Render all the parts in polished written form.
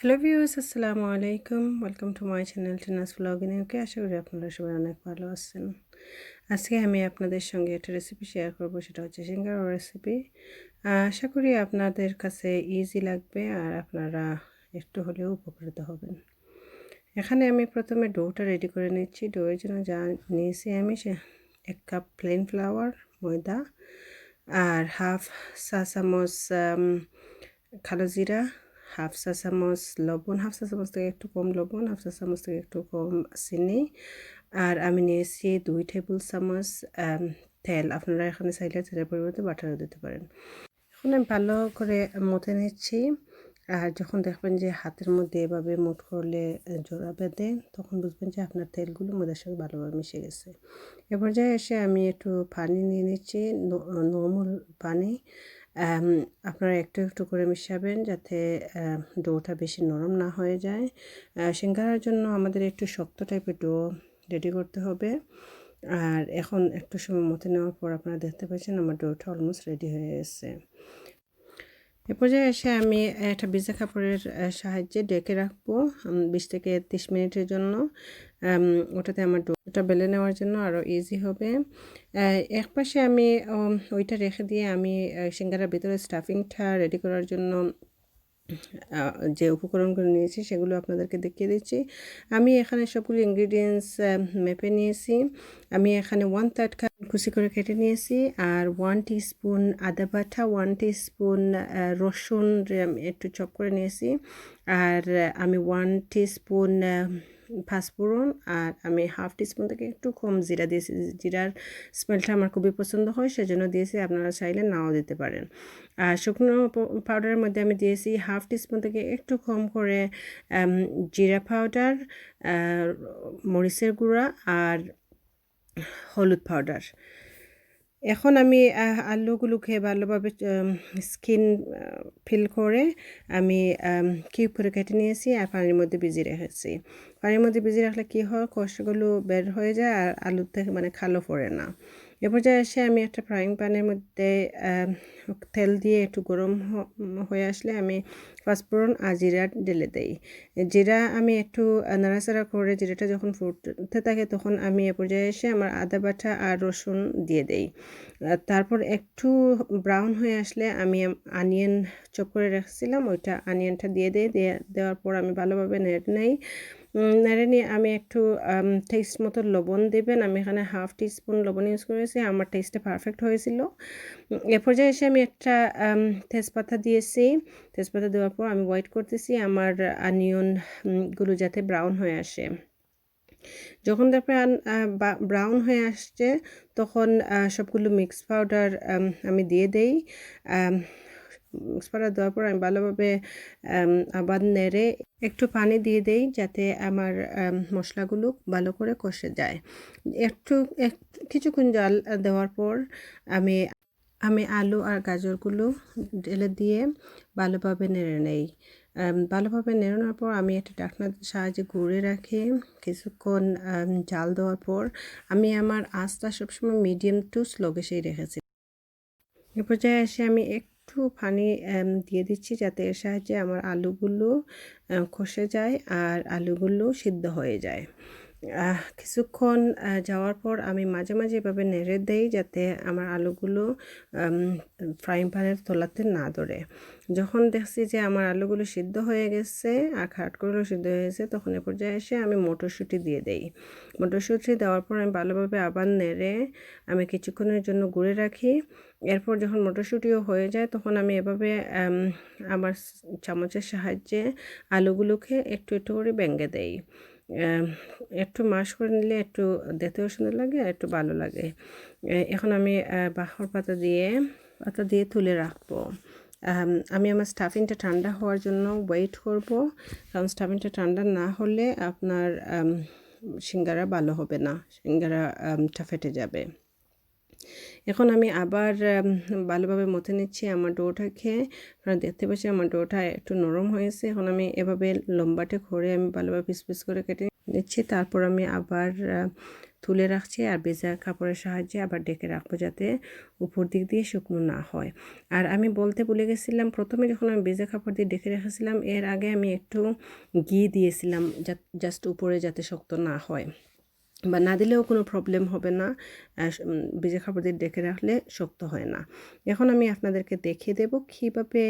Hello viewers, আসসালামু আলাইকুম। Welcome to my channel Tina's blogging. Okay, আশা করি আপনারা সবাই অনেক ভালো আছেন। আজকে আমি আপনাদের সঙ্গে একটা রেসিপি শেয়ার করব, সেটা হচ্ছে সিঙ্গারা রেসিপি। আশা করি আপনাদের কাছে ইজি লাগবে আর আপনারা একটু হলেও উপকৃত হবেন। এখানে আমি প্রথমে ডোটা রেডি করে নিচ্ছি। ডোয়ের জন্য যা নিয়েছি আমি 1 কাপ প্লেন ফ্লাওয়ার, ময়দা, আর হাফ চা চামচ কালো জিরা, হাফ চা চামচ লবণ, হাফ চা চামচ থেকে একটু কম লবণ, হাফ চা চামচ থেকে একটু কম চিনি, আর আমি নিয়েছি 2 টেবিল চামচ তেল। আপনারা এখানে চাইলে তেলের পরিবর্তে বাটারও দিতে পারেন। এখন আমি ভালো করে মথে নিচ্ছি। আর যখন দেখবেন যে হাতের মধ্যে এভাবে মুঠ করলে জোড়া বেঁধে, তখন বুঝবেন যে আপনার তেলগুলো ময়দার সাথে ভালোভাবে মিশে গেছে। এ পর্যায়ে এসে আমি একটু পানি নিয়ে নিচ্ছি, নরমাল পানি। আপনারা একটু একটু করে মিশাবেন যাতে ডোটা বেশি নরম না হয়ে যায়। সিঙ্গারার জন্য আমাদের একটু শক্ত টাইপের ডো রেডি করতে হবে। আর এখন একটু সময় মতে নেওয়ার পর আপনারা দেখতে পাচ্ছেন আমার ডোটা অলমোস্ট রেডি হয়ে গেছে। এ পর্যায়ে এসে আমি একটা ভিজা কাপড়ের সাহায্যে ডেকে রাখবো 20 থেকে 30 মিনিটের জন্য। ওটাতে আমার ডোটা বেলে নেওয়ার জন্য আরও ইজি হবে। এক পাশে আমি ওইটা রেখে দিয়ে আমি সিঙ্গারার ভিতরে স্টাফিংটা রেডি করার জন্য যে উপকরণগুলো নিয়েছি সেগুলো আপনাদেরকে দেখিয়ে দিচ্ছি। আমি এখানে সবগুলো ইনগ্রিডিয়েন্টস মেপে নিয়েছি। আমি এখানে 1/3 কাপ কুচি করে কেটে নিয়েছি, আর 1 টিস্পুন আদা বাটা, 1 টিস্পুন রসুন একটু চপ করে নিয়েছি, আর আমি 1 টিস্পুন পাঁচফোড়ন, আর আমি হাফ টিস্পুন থেকে একটু কম জিরা দিয়েছি। জিরার স্মেলটা আমার খুবই পছন্দ হয়, সেজন্য দিয়েছি, আপনারা চাইলে নাও দিতে পারেন। আর শুকনো পাউডারের মধ্যে আমি দিয়েছি হাফ টিস্পুন থেকে একটু কম করে জিরা পাউডার, মরিচের গুঁড়া, আর হলুদ পাউডার। এখন আমি আলুগুলোকে ভালোভাবে স্কিন ফিল করে আমি কিউব করে কেটে নিয়েছি আর পানির মধ্যে ভিজিয়ে রেখেছি। পানির মধ্যে ভিজিয়ে রাখলে কী হয়, কষগুলো বের হয়ে যায় আর আলুর থেকে মানে কালো পড়ে না। এ পর্যায়ে এসে আমি একটা ফ্রাইং প্যানের মধ্যে তেল দিয়ে একটু গরম হয়ে আসলে আমি পাঁচফোড়ন আর জিরা ঢেলে দেই। জিরা আমি একটু নাড়াচাড়া করে জিরাটা যখন ফুটতে থাকে তখন আমি এ পর্যায়ে এসে আমার আদা বাটা আর রসুন দিয়ে দেই। তারপর একটু ব্রাউন হয়ে আসলে আমি আনিয়ন চপ করে রাখছিলাম ওইটা আনিয়নটা দিয়ে দিই। দেওয়ার পর আমি ভালোভাবে নেড়ে নেই। নেড়ে নিয়ে আমি একটু টেস্ট মতো লবণ দেবেন। আমি এখানে হাফ টিস্পুন লবণ ইউজ করেছি, আমার টেস্টটা পারফেক্ট হয়েছিল। এ পর্যায়ে এসে আমি একটা তেজপাতা দিয়েছি। তেজপাতা দেওয়ার পর আমি ওয়েট করতেছি আমার গুলো যাতে ব্রাউন হয়ে আসে। যখন দেখবেন ব্রাউন হয়ে আসছে তখন সবগুলো মিক্স পাউডার আমি দিয়ে দেই। মিক্স পাউডার দেওয়ার পর আমি ভালোভাবে আবার নেড়ে একটু পানি দিয়ে দেই যাতে আমার মশলাগুলো ভালো করে কষে যায়। একটু কিছুক্ষণ জাল দেওয়ার পর আমি আমি আলু আর গাজরগুলো ঢেলে দিয়ে ভালোভাবে নেড়ে নেই। ভালোভাবে নেড়ানোর পর আমি একটা ঢাকনার সাহায্যে গুঁড়ে রাখি। কিছুক্ষণ জাল দেওয়ার পর আমি আমার আঁচটা সবসময় মিডিয়াম টু স্লো গ্যাসেই রেখেছি। এ পর্যায়ে এসে আমি একটু পানি দিয়ে দিচ্ছি যাতে এর সাহায্যে আমার আলুগুলো খসে যায় আর আলুগুলো সিদ্ধ হয়ে যায়। কিছুক্ষণ যাওয়ার পর আমি মাঝে মাঝে এভাবে নেড়ে দেই যাতে আমার আলুগুলো ফ্রাইং প্যানের তলাতে না ধরে। যখন দেখছি যে আমার আলুগুলো সিদ্ধ হয়ে গেছে আর কাঠগুলো সিদ্ধ হয়ে গেছে তখন এ পর্যায়ে এসে আমি মটরশুঁটি দিয়ে দেই। মটরশুঁটি দেওয়ার পর আমি ভালোভাবে আবার নেড়ে আমি কিছুক্ষণের জন্য গুঁড়ে রাখি। এরপর যখন মটরশুঁটিও হয়ে যায় তখন আমি এভাবে আমার চামচের সাহায্যে আলুগুলোকে একটু একটু করে ভেঙে দেই। একটু মাশ করে নিলে একটু দেখতেও সুন্দর লাগে আর একটু ভালো লাগে। এখন আমি বাঁহর পাতা দিয়ে তুলে রাখবো। আমি আমার স্টাফিংটা ঠান্ডা হওয়ার জন্য ওয়েট করব, কারণ স্টাফিংটা ঠান্ডা না হলে আপনার সিঙ্গারা ভালো হবে না, সিঙ্গারাটা ফেটে যাবে। এখন আমি আবার ভালোভাবে মথে নিচ্ছি আমার ডোটাকে। আপনারা দেখতে পাচ্ছি আমার ডোটা একটু নরম হয়েছে। এখন আমি এভাবে লম্বাটে করে আমি ভালোভাবে পিস পিস করে কেটে নিচ্ছি। তারপর আমি আবার তুলে রাখছি আর ভেজা কাপড়ের সাহায্যে আবার ডেকে রাখবো যাতে উপর দিক দিয়ে শুকনো না হয়। আর আমি বলতে ভুলে গেছিলাম, প্রথমে যখন আমি ভেজা কাপড় দিয়ে ডেকে রেখেছিলাম এর আগে আমি একটু ঘি দিয়েছিলাম জাস্ট উপরে যাতে শক্ত না হয়, বা না দিলেও কোনো প্রবলেম হবে না। ভেজা কাপড় দিয়ে ডেকে রাখলে শক্ত হয় না। এখন আমি আপনাদেরকে দেখিয়ে দেব কীভাবে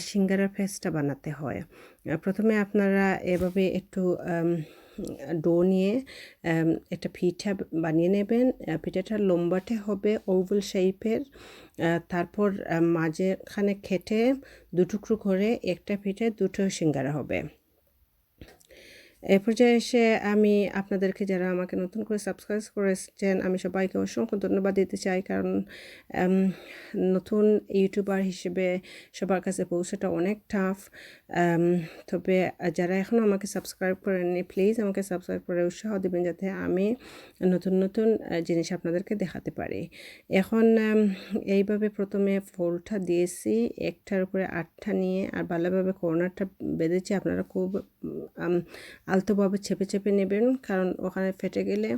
সিঙ্গারার পেস্টটা বানাতে হয়। প্রথমে আপনারা এভাবে একটু ডো নিয়ে একটা পিঠা বানিয়ে নেবেন। পিঠাটা লম্বাটে হবে, ওভাল শেপের। তারপর মাঝখানে কেটে দুটুকরো করে একটা পিঠে দুটো সিঙ্গারা হবে। এ পর্যায়ে এসে আমি আপনাদেরকে, যারা আমাকে নতুন করে সাবস্ক্রাইব করেছেন, আমি সবাইকে অসংখ্য ধন্যবাদ দিতে চাই, কারণ নতুন ইউটিউবার হিসেবে সবার কাছে পৌঁছাটা অনেক টাফ। তবে যারা এখনও আমাকে সাবস্ক্রাইব করেননি, প্লিজ আমাকে সাবস্ক্রাইব করে উৎসাহ দেবেন যাতে আমি নতুন নতুন জিনিস আপনাদেরকে দেখাতে পারি। এখন এইভাবে প্রথমে ফোল্ডটা দিয়েছি, একটার উপরে 8টা নিয়ে আর ভালোভাবে কর্নারটা বেঁধেছি। আপনারা খুব আলতোভাবে চেপে চেপে নেবেন, কারণ ওখানে ফেটে গেলে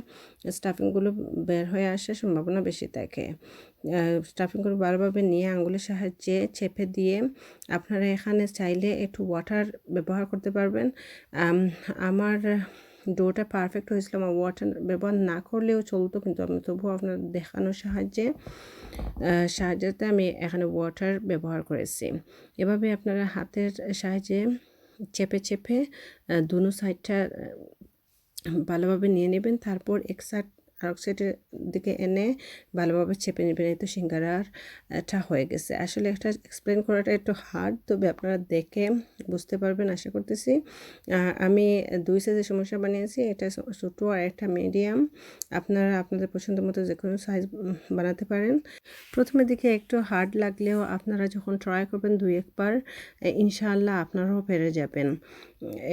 স্টাফিংগুলো বের হয়ে আসার সম্ভাবনা বেশি থাকে। স্টাফিংগুলো ভালোভাবে নিয়ে আঙুলের সাহায্যে চেপে দিয়ে আপনারা এখানে চাইলে একটু ওয়াটার ব্যবহার করতে পারবেন। আমার ডোটা পারফেক্ট হয়েছিল, আমার ওয়াটার ব্যবহার না করলেও চলতো, কিন্তু আমি তবুও আপনার দেখানোর সাহায্যে আমি এখানে ওয়াটার ব্যবহার করেছি। এভাবে আপনারা হাতের সাহায্যে চেপে চেপে দুনো সাইডটা ভালোভাবে নিয়ে নেবেন। তারপর এক সাইড আরেক সাইডের দিকে এনে ভালোভাবে চেপে নেবেন। এই তো সিঙ্গারাটা হয়ে গেছে। আসলে একটা এক্সপ্লেন করাটা একটু হার্ড, তবে আপনারা দেখে বুঝতে পারবেন আশা করতেছি। আমি 2 সাইজের সমস্যা বানিয়েছি, একটা ছোটো আর একটা মিডিয়াম। আপনারা আপনাদের পছন্দ মতো যে কোনো সাইজ বানাতে পারেন। প্রথমের দিকে একটু হার্ড লাগলেও আপনারা যখন ট্রাই করবেন 2-1 বার, ইনশাআল্লাহ আপনারাও পেরে যাবেন।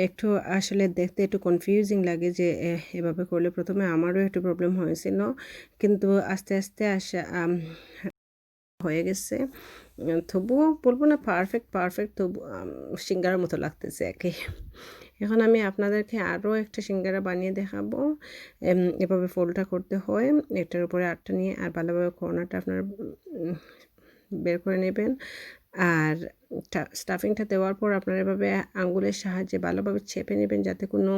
একটু আসলে দেখতে একটু কনফিউজিং লাগে যে এভাবে করলে, প্রথমে আমারও একটু প্রবলেম হয়েছিল, কিন্তু আস্তে আস্তে হয়ে গেছে। তবুও বলবো না পারফেক্ট, তবু সিঙ্গারার মতো লাগতেছে একে। এখন আমি আপনাদেরকে আরও একটা সিঙ্গারা বানিয়ে দেখাবো। এভাবে ফোল্ডটা করতে হয়, এটার উপরে 8টা নিয়ে আর ভালোভাবে কর্নারটা আপনারা বের করে নেবেন। আর স্টাফিংটা দেওয়ার পর আপনারা এভাবে আঙ্গুলের সাহায্যে ভালোভাবে চেপে নেবেন যাতে কোনো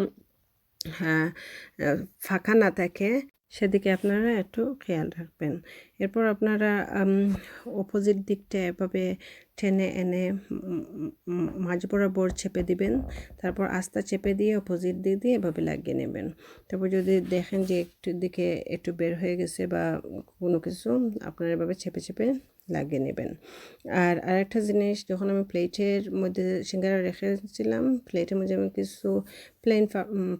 ফাঁকা না থাকে, সেদিকে আপনারা একটু খেয়াল রাখবেন। এরপর আপনারা অপোজিট দিকটা এভাবে টেনে এনে মাঝ বরাবর চেপে দিবেন। তারপর আস্তে চেপে দিয়ে অপোজিট দিক দিয়ে এভাবে লাগিয়ে নেবেন। তারপর যদি দেখেন যে একটু দিকে একটু বের হয়ে গেছে বা কোনো কিছু, আপনারা এভাবে চেপে চেপে লাগিয়ে নেবেন। আর আরেকটা জিনিস, যখন আমি প্লেটের মধ্যে সিঙ্গারা রেখেছিলাম, প্লেটের মধ্যে আমি কিছু প্লেন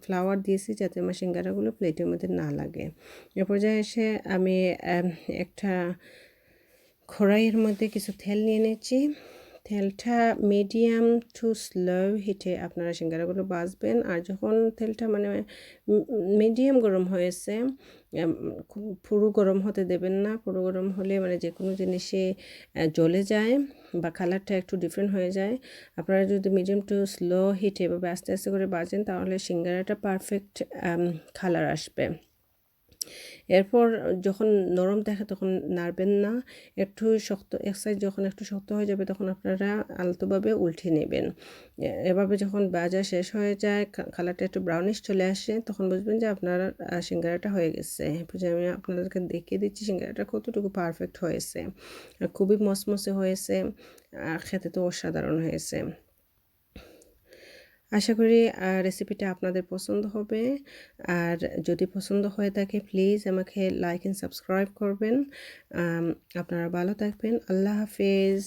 ফ্লাওয়ার দিয়েছি যাতে আমার সিঙ্গারাগুলো প্লেটের মধ্যে না লাগে। এ পর্যায়ে এসে আমি একটা কড়াইয়ের মধ্যে কিছু তেল নিয়ে নিচ্ছি। তেলটা মিডিয়াম টু স্লো হিটে আপনারা সিঙ্গারাগুলো ভাজবেন। আর যখন তেলটা মানে মিডিয়াম গরম হয়েছে, পুরো গরম হতে দেবেন না। পুরো গরম হলে মানে যে কোনো জিনিসে জ্বলে যায় বা কালারটা একটু ডিফারেন্ট হয়ে যায়। আপনারা যদি মিডিয়াম টু স্লো হিটে এভাবে আস্তে আস্তে করে ভাজেন, তাহলে সিঙ্গারাটা পারফেক্ট কালার আসবে। এরপর যখন নরম দেখে তখন নাড়বেন না, একটু শক্ত, এক সাইড যখন একটু শক্ত হয়ে যাবে তখন আপনারা আলতোভাবে উল্টে নেবেন। এভাবে যখন ভাজা শেষ হয়ে যায়, কালারটা একটু ব্রাউনিশ চলে আসে, তখন বুঝবেন যে আপনার সিঙ্গারাটা হয়ে গেছে। এরপর আমি আপনাদেরকে দেখিয়ে দিচ্ছি সিঙ্গারাটা কতটুকু পারফেক্ট হয়েছে। খুবই মসমসে হয়েছে, খেতে তো অসাধারণ হয়েছে। আশা করি রেসিপিটা আপনাদের পছন্দ হবে। আর যদি পছন্দ হয়ে থাকে প্লিজ আমাকে লাইক এন্ড সাবস্ক্রাইব করবেন। আপনারা ভালো থাকবেন। আল্লাহ হাফেজ।